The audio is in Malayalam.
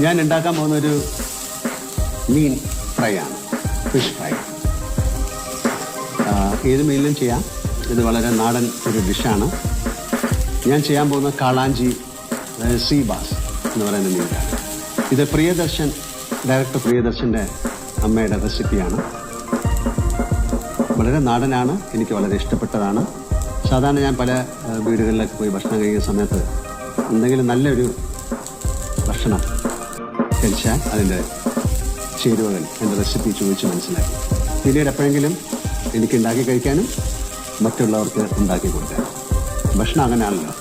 ഞാൻ ഉണ്ടാക്കാൻ പോകുന്നൊരു മീൻ ഫ്രൈ ആണ്, ഫിഷ് ഫ്രൈ. ഏത് മീനിലും ചെയ്യാം. ഇത് വളരെ നാടൻ ഒരു ഡിഷാണ്. ഞാൻ ചെയ്യാൻ പോകുന്ന കാളാഞ്ചി, അതായത് സീ ബാസ് എന്ന് പറയുന്ന മീനാണ്. ഇത് ഡയറക്ടർ പ്രിയദർശൻ്റെ അമ്മയുടെ റെസിപ്പിയാണ്. വളരെ നാടനാണ്, എനിക്ക് വളരെ ഇഷ്ടപ്പെട്ടതാണ്. സാധാരണ ഞാൻ പല വീടുകളിലൊക്കെ പോയി ഭക്ഷണം കഴിക്കുന്ന സമയത്ത് എന്തെങ്കിലും നല്ലൊരു ഭക്ഷണം കഴിച്ചാൽ അതിൻ്റെ ചേരുവകൾ, എൻ്റെ റെസിപ്പി ചോദിച്ച് മനസ്സിലാക്കി പിന്നീട് എപ്പോഴെങ്കിലും എനിക്ക് ഉണ്ടാക്കി കഴിക്കാനും മറ്റുള്ളവർക്ക് ഉണ്ടാക്കി കൊടുക്കാനും. ഭക്ഷണം അങ്ങനെയാണല്ലോ.